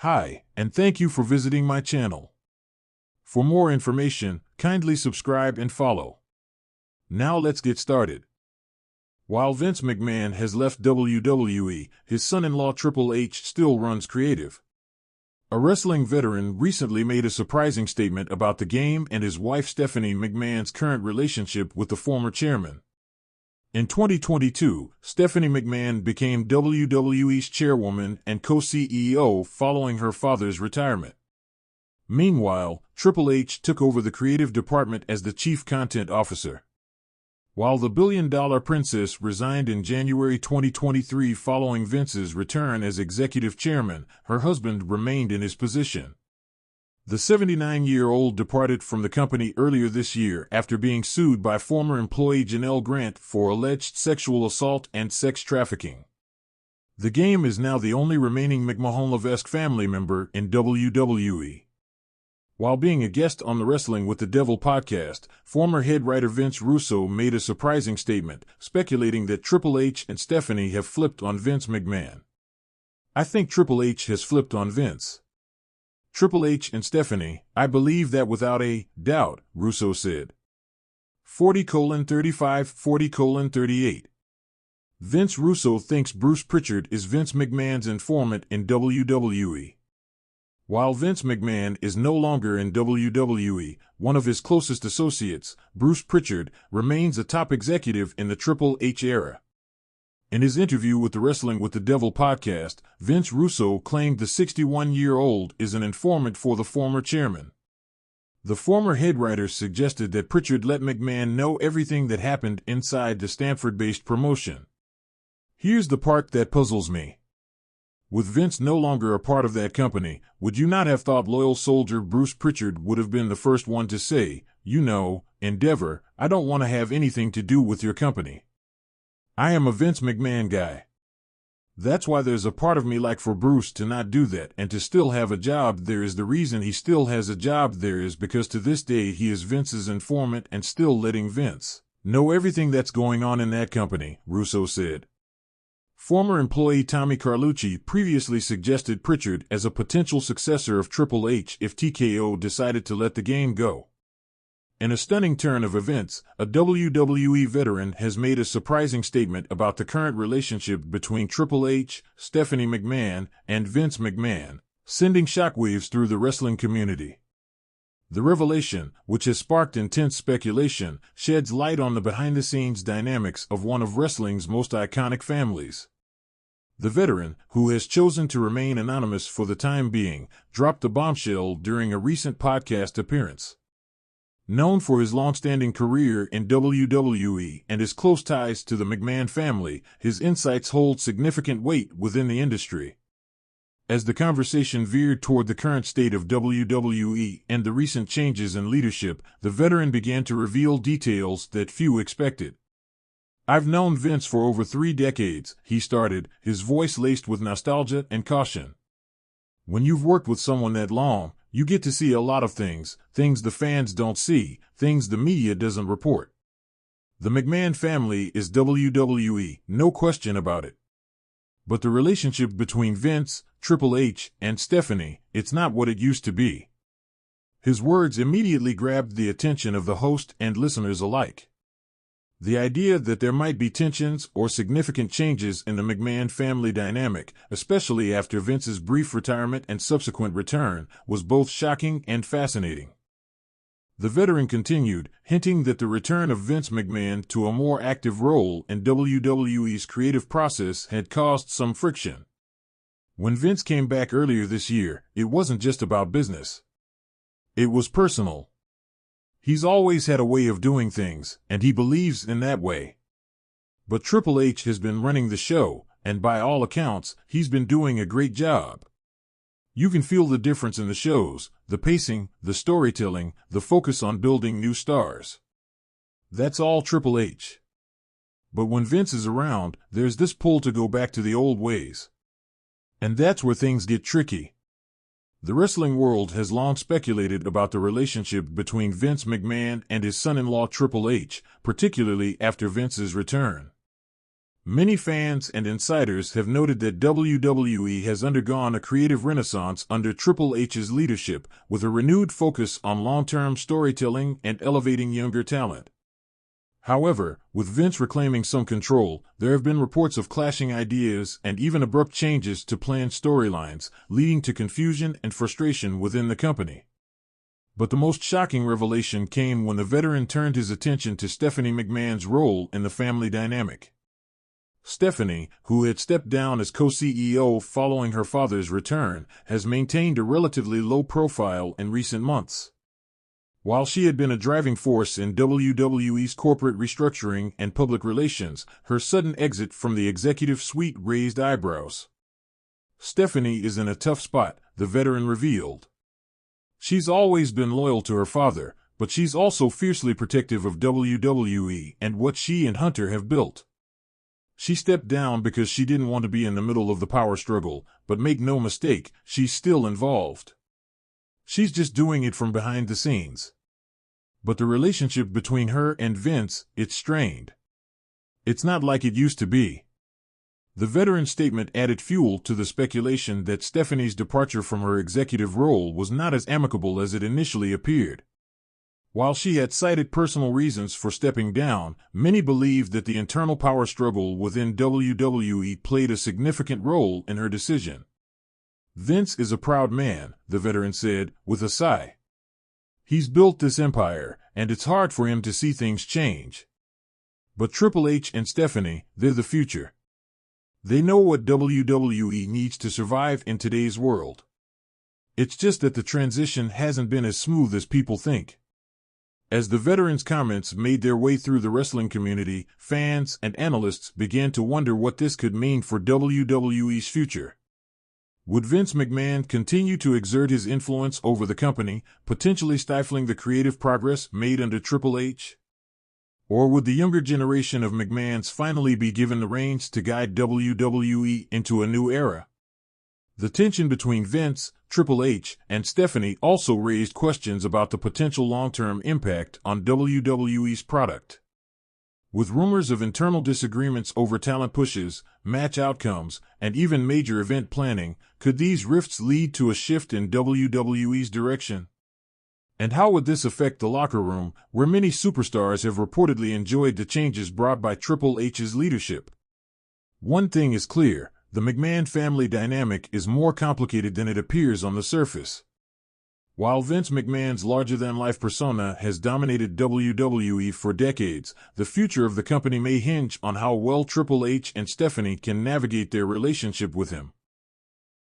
Hi, and thank you for visiting my channel. For more information, kindly subscribe and follow. Now let's get started. While Vince McMahon has left WWE, his son-in-law Triple H still runs creative. A wrestling veteran recently made a surprising statement about the game and his wife Stephanie McMahon's current relationship with the former chairman. In 2022, Stephanie McMahon became WWE's chairwoman and co-CEO following her father's retirement. Meanwhile, Triple H took over the creative department as the chief content officer. While the billion-dollar princess resigned in January 2023 following Vince's return as executive chairman, her husband remained in his position. The 79-year-old departed from the company earlier this year after being sued by former employee Janelle Grant for alleged sexual assault and sex trafficking. The Game is now the only remaining McMahon-esque family member in WWE. While being a guest on the Wrestling with the Devil podcast, former head writer Vince Russo made a surprising statement, speculating that Triple H and Stephanie have flipped on Vince McMahon. "I think Triple H has flipped on Vince. Triple H and Stephanie, I believe that without a doubt," Russo said. 40:35 40:38. Vince Russo thinks Bruce Pritchard is Vince McMahon's informant in WWE. While Vince McMahon is no longer in WWE, one of his closest associates, Bruce Pritchard, remains a top executive in the Triple H era. In his interview with the Wrestling with the Devil podcast, Vince Russo claimed the 61-year-old is an informant for the former chairman. The former head writer suggested that Pritchard let McMahon know everything that happened inside the Stamford-based promotion. "Here's the part that puzzles me. With Vince no longer a part of that company, would you not have thought loyal soldier Bruce Pritchard would have been the first one to say, Endeavor, I don't want to have anything to do with your company. I am a Vince McMahon guy. That's why there's a part of me like for Bruce to not do that and to still have a job there is the reason he still has a job there is because to this day he is Vince's informant and still letting Vince know everything that's going on in that company," Russo said. Former employee Tommy Carlucci previously suggested Pritchard as a potential successor of Triple H if TKO decided to let the Game go. In a stunning turn of events, a WWE veteran has made a surprising statement about the current relationship between Triple H, Stephanie McMahon, and Vince McMahon, sending shockwaves through the wrestling community. The revelation, which has sparked intense speculation, sheds light on the behind-the-scenes dynamics of one of wrestling's most iconic families. The veteran, who has chosen to remain anonymous for the time being, dropped the bombshell during a recent podcast appearance. Known for his long-standing career in WWE and his close ties to the McMahon family, his insights hold significant weight within the industry. As the conversation veered toward the current state of WWE and the recent changes in leadership, the veteran began to reveal details that few expected. "I've known Vince for over 3 decades, he started, his voice laced with nostalgia and caution. "When you've worked with someone that long, you get to see a lot of things the fans don't see, things the media doesn't report. The McMahon family is WWE, no question about it. But the relationship between Vince, Triple H, and Stephanie, it's not what it used to be." His words immediately grabbed the attention of the host and listeners alike. The idea that there might be tensions or significant changes in the McMahon family dynamic, especially after Vince's brief retirement and subsequent return, was both shocking and fascinating. The veteran continued, hinting that the return of Vince McMahon to a more active role in WWE's creative process had caused some friction. "When Vince came back earlier this year, it wasn't just about business. It was personal. He's always had a way of doing things, and he believes in that way. But Triple H has been running the show, and by all accounts, he's been doing a great job. You can feel the difference in the shows, the pacing, the storytelling, the focus on building new stars. That's all Triple H. But when Vince is around, there's this pull to go back to the old ways. And that's where things get tricky." The wrestling world has long speculated about the relationship between Vince McMahon and his son-in-law Triple H, particularly after Vince's return. Many fans and insiders have noted that WWE has undergone a creative renaissance under Triple H's leadership, with a renewed focus on long-term storytelling and elevating younger talent. However, with Vince reclaiming some control, there have been reports of clashing ideas and even abrupt changes to planned storylines, leading to confusion and frustration within the company. But the most shocking revelation came when the veteran turned his attention to Stephanie McMahon's role in the family dynamic. Stephanie, who had stepped down as co-CEO following her father's return, has maintained a relatively low profile in recent months. While she had been a driving force in WWE's corporate restructuring and public relations, her sudden exit from the executive suite raised eyebrows. Stephanie is in a tough spot, the veteran revealed. She's always been loyal to her father, but she's also fiercely protective of WWE and what she and Hunter have built. She stepped down because she didn't want to be in the middle of the power struggle, but make no mistake, she's still involved. She's just doing it from behind the scenes. But the relationship between her and Vince, it's strained. It's not like it used to be. The veteran's statement added fuel to the speculation that Stephanie's departure from her executive role was not as amicable as it initially appeared. While she had cited personal reasons for stepping down, many believed that the internal power struggle within WWE played a significant role in her decision. Vince is a proud man, the veteran said, with a sigh. He's built this empire, and it's hard for him to see things change. But Triple H and Stephanie, they're the future. They know what WWE needs to survive in today's world. It's just that the transition hasn't been as smooth as people think. As the veteran's comments made their way through the wrestling community, fans and analysts began to wonder what this could mean for WWE's future. Would Vince McMahon continue to exert his influence over the company, potentially stifling the creative progress made under Triple H? Or would the younger generation of McMahons finally be given the reins to guide WWE into a new era? The tension between Vince, Triple H, and Stephanie also raised questions about the potential long-term impact on WWE's product. With rumors of internal disagreements over talent pushes, match outcomes, and even major event planning, could these rifts lead to a shift in WWE's direction? And how would this affect the locker room, where many superstars have reportedly enjoyed the changes brought by Triple H's leadership? One thing is clear. The McMahon family dynamic is more complicated than it appears on the surface. While Vince McMahon's larger-than-life persona has dominated WWE for decades, the future of the company may hinge on how well Triple H and Stephanie can navigate their relationship with him.